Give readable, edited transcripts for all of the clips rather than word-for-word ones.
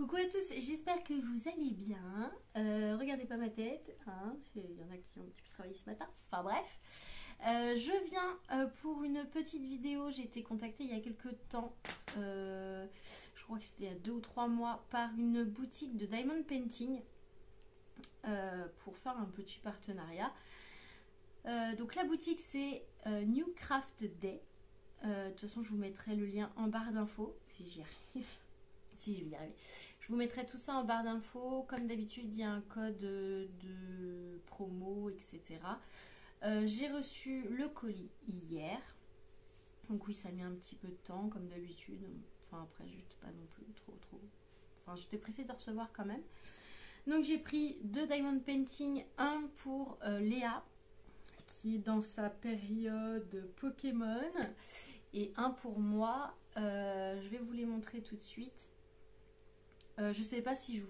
Coucou à tous, j'espère que vous allez bien. Regardez pas ma tête, hein, il y en a qui ont un petit peu travaillé ce matin. Enfin bref, je viens pour une petite vidéo. J'ai été contactée il y a quelques temps, je crois que c'était il y a 2 ou 3 mois, par une boutique de diamond painting pour faire un petit partenariat. Donc la boutique c'est New Craft Day. De toute façon, je vous mettrai le lien en barre d'infos si j'y arrive. Si je vais y arriver. Je vous mettrai tout ça en barre d'infos. Comme d'habitude, il y a un code de promo, etc. J'ai reçu le colis hier. Donc oui, ça a mis un petit peu de temps, comme d'habitude. Enfin, après, juste pas non plus trop. Enfin, j'étais pressée de recevoir quand même. Donc j'ai pris 2 diamond painting. Un pour Léa, qui est dans sa période Pokémon. Et un pour moi. Je vais vous les montrer tout de suite. Je sais pas si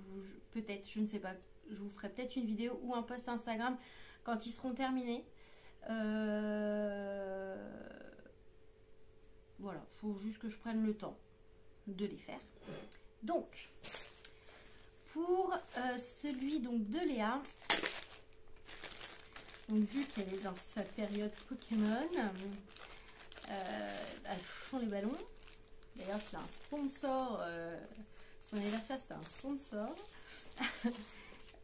peut-être, je ne sais pas, je vous ferai peut-être une vidéo ou un post Instagram quand ils seront terminés. Voilà, faut juste que je prenne le temps de les faire. Donc, pour celui donc de Léa, donc vu qu'elle est dans sa période Pokémon, elle fond les ballons. D'ailleurs, c'est un sponsor. Son anniversaire, c'était un sponsor.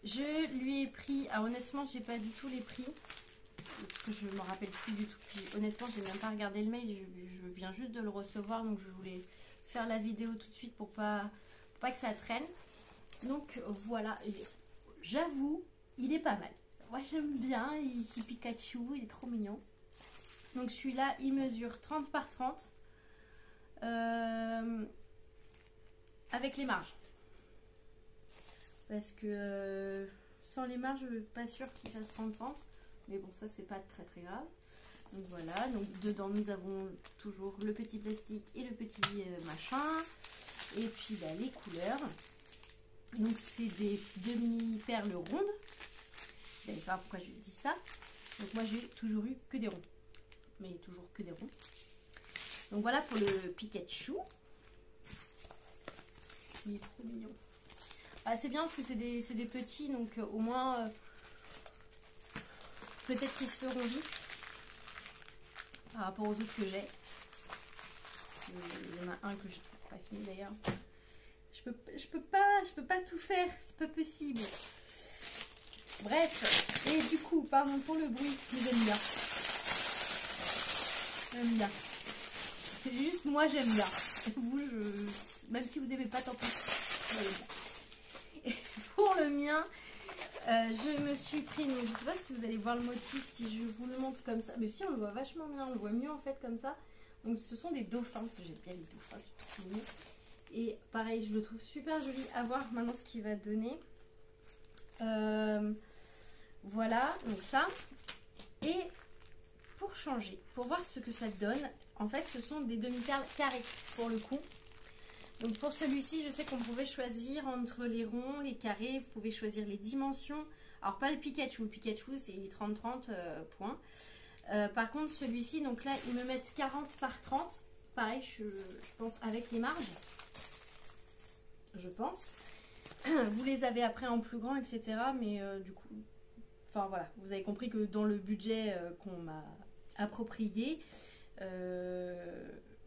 Je lui ai pris. Alors, honnêtement, j'ai pas du tout les prix. Parce que je me rappelle plus du tout. Puis, honnêtement, j'ai même pas regardé le mail. Je viens juste de le recevoir. Donc, je voulais faire la vidéo tout de suite pour pas que ça traîne. Donc, voilà. J'avoue, il est pas mal. Moi, j'aime bien. Il est Pikachu. Il est trop mignon. Donc, celui-là, il mesure 30 par 30. Avec les marges, parce que sans les marges je suis pas sûre qu'il fasse 30-30, mais bon, ça c'est pas très grave. Donc voilà, donc dedans nous avons toujours le petit plastique et le petit machin, et puis bah, les couleurs. Donc c'est des demi-perles rondes. Vous allez savoir pourquoi je dis ça. Donc moi j'ai toujours eu que des ronds, mais toujours que des ronds. Donc voilà pour le Pikachu. Il est trop mignon. Ah, c'est bien parce que c'est des petits, donc au moins peut-être qu'ils se feront vite par rapport aux autres que j'ai. Il y en a un que je n'ai pas fini d'ailleurs. Je peux pas tout faire, c'est pas possible. Bref, et du coup, pardon pour le bruit, mais j'aime bien. J'aime bien. C'est juste moi j'aime bien. Vous, même si vous n'aimez pas, tant pis. Et pour le mien, je me suis pris, donc je sais pas si vous allez voir le motif, si je vous le montre comme ça, mais si on le voit vachement bien, on le voit mieux en fait comme ça. Donc ce sont des dauphins, parce que j'aime bien les dauphins, c'est trop mignon. Et pareil, je le trouve super joli à voir maintenant ce qu'il va donner. Voilà, donc ça. Et pour changer, pour voir ce que ça donne, en fait ce sont des demi-perles carrées pour le coup. Donc pour celui-ci, je sais qu'on pouvait choisir entre les ronds, les carrés, vous pouvez choisir les dimensions. Alors pas le Pikachu, c'est 30-30 points. Par contre celui-ci, donc là ils me mettent 40 par 30. Pareil, je pense avec les marges. Je pense. Vous les avez après en plus grand, etc. Mais du coup, enfin voilà, vous avez compris que dans le budget qu'on m'a approprié,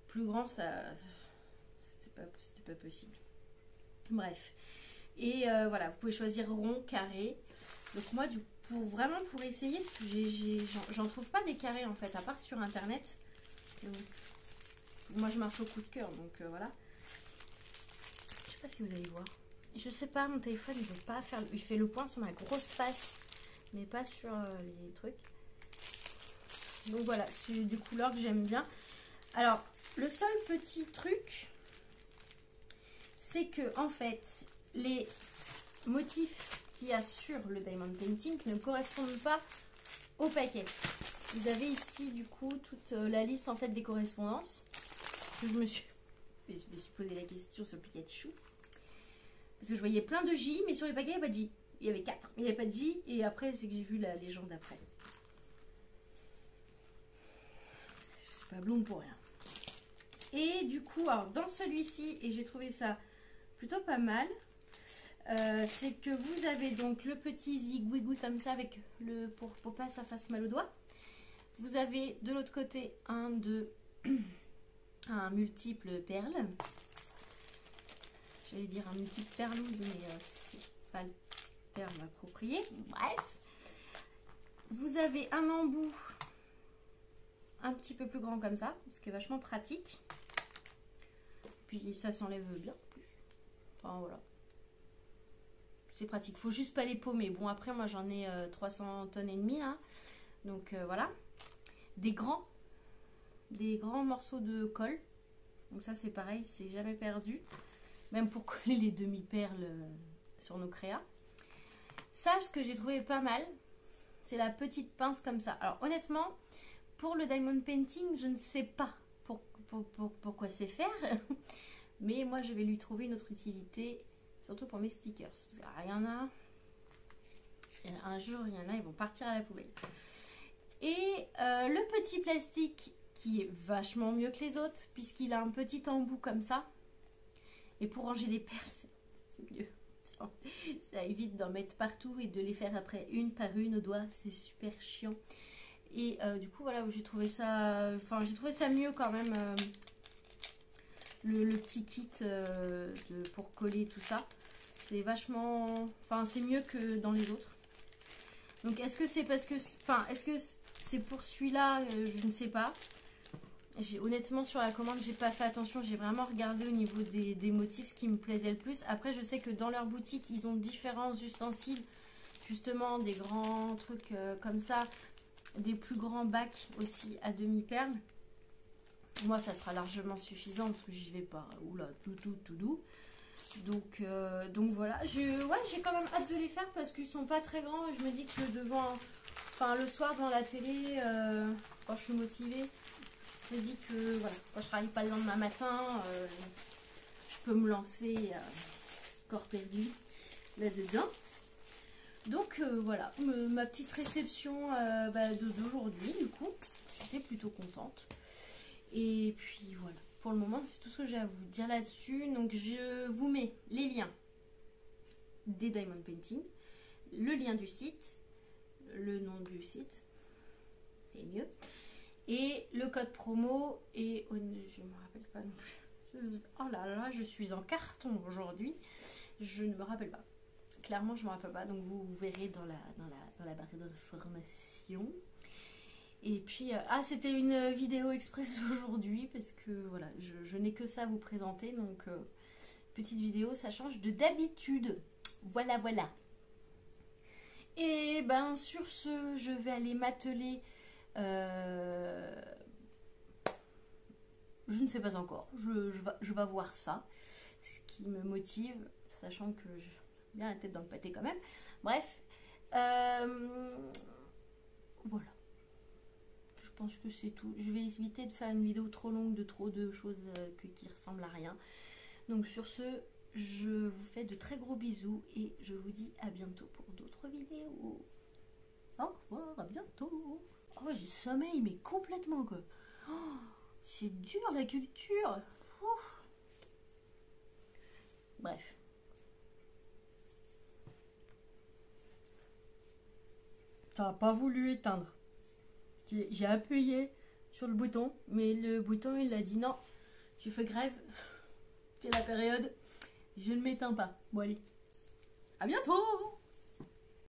plus grand, ça... C'était pas possible. Bref. Et voilà, vous pouvez choisir rond, carré. Donc moi, pour essayer, parce que j'en trouve pas des carrés en fait, à part sur internet. Donc, moi, je marche au coup de cœur, donc voilà. Je sais pas si vous allez voir. Je sais pas, mon téléphone, il veut pas faire... Il fait le point sur ma grosse face, mais pas sur les trucs. Donc voilà, c'est des couleurs que j'aime bien. Alors, le seul petit truc... c'est que en fait les motifs qu'il y a sur le diamond painting ne correspondent pas au paquet. Vous avez ici du coup toute la liste en fait des correspondances. Je me suis posé la question sur Pikachu parce que je voyais plein de J, mais sur les paquets il n'y avait pas de J. Il y avait 4, il n'y avait pas de J, et après c'est que j'ai vu la légende après. Je suis pas blonde pour rien. Et du coup, alors dans celui-ci, et j'ai trouvé ça plutôt pas mal. c'est que vous avez donc le petit zigouigou comme ça avec pour pas que ça fasse mal au doigt. Vous avez de l'autre côté un multiple perle. J'allais dire un multiple perlouse, mais c'est pas le terme approprié. Bref, vous avez un embout un petit peu plus grand comme ça, ce qui est vachement pratique. Puis ça s'enlève bien plus. Enfin voilà. C'est pratique. Faut juste pas les paumer. Bon, après, moi j'en ai 300 tonnes et demie là. Donc voilà. Des grands morceaux de colle. Donc ça c'est pareil, c'est jamais perdu. Même pour coller les demi-perles sur nos créas. Ça, ce que j'ai trouvé pas mal, c'est la petite pince comme ça. Alors honnêtement, pour le diamond painting, je ne sais pas pourquoi c'est faire. Mais moi je vais lui trouver une autre utilité. Surtout pour mes stickers. Parce qu'il y en a. Un jour, il y en a, ils vont partir à la poubelle. Et le petit plastique qui est vachement mieux que les autres, puisqu'il a un petit embout comme ça. Et pour ranger les perles, c'est mieux. Ça évite d'en mettre partout et de les faire après une par une au doigt. C'est super chiant. Et du coup, voilà, j'ai trouvé ça. Enfin, j'ai trouvé ça mieux quand même. Le petit kit pour coller tout ça. C'est vachement... Enfin, c'est mieux que dans les autres. Donc, est-ce que c'est parce que... Enfin, est-ce que c'est pour celui-là? Je ne sais pas. Honnêtement, sur la commande, j'ai pas fait attention. J'ai vraiment regardé au niveau des motifs ce qui me plaisait le plus. Après, je sais que dans leur boutique, ils ont différents ustensiles. Justement, des grands trucs comme ça. Des plus grands bacs aussi à demi-perles. Moi, ça sera largement suffisant parce que j'y vais pas. Oula, tout doux. Donc voilà, j'ai quand même hâte de les faire parce qu'ils sont pas très grands et je me dis que le soir devant la télé, quand je suis motivée, je me dis que voilà, quand je travaille pas le lendemain matin, je peux me lancer corps perdu là-dedans. Donc voilà, ma petite réception d'aujourd'hui, du coup, j'étais plutôt contente. Et puis voilà. Pour le moment, c'est tout ce que j'ai à vous dire là-dessus. Donc, je vous mets les liens des Diamond Painting, le lien du site, le nom du site, c'est mieux, et le code promo. Et je ne me rappelle pas non plus. Oh là là, je suis en carton aujourd'hui. Je ne me rappelle pas. Clairement, je ne me rappelle pas. Donc, vous verrez dans la barre d'information. Et puis, c'était une vidéo express aujourd'hui parce que voilà, je n'ai que ça à vous présenter. Donc, petite vidéo, ça change de d'habitude. Voilà, voilà. Et ben, sur ce, je vais aller m'atteler. Je ne sais pas encore. Je vais voir ça. Ce qui me motive, sachant que j'ai bien la tête dans le pâté quand même. Bref. Voilà. Je pense que c'est tout. Je vais éviter de faire une vidéo trop longue de trop de choses qui ressemblent à rien. Donc sur ce, je vous fais de très gros bisous et je vous dis à bientôt pour d'autres vidéos. Au revoir, à bientôt. Oh, j'ai sommeil, mais complètement quoi. Oh, c'est dur la culture. Ouf. Bref. Ça n'a pas voulu éteindre. J'ai appuyé sur le bouton, mais le bouton il a dit non, tu fais grève, c'est la période, je ne m'éteins pas. Bon allez, à bientôt.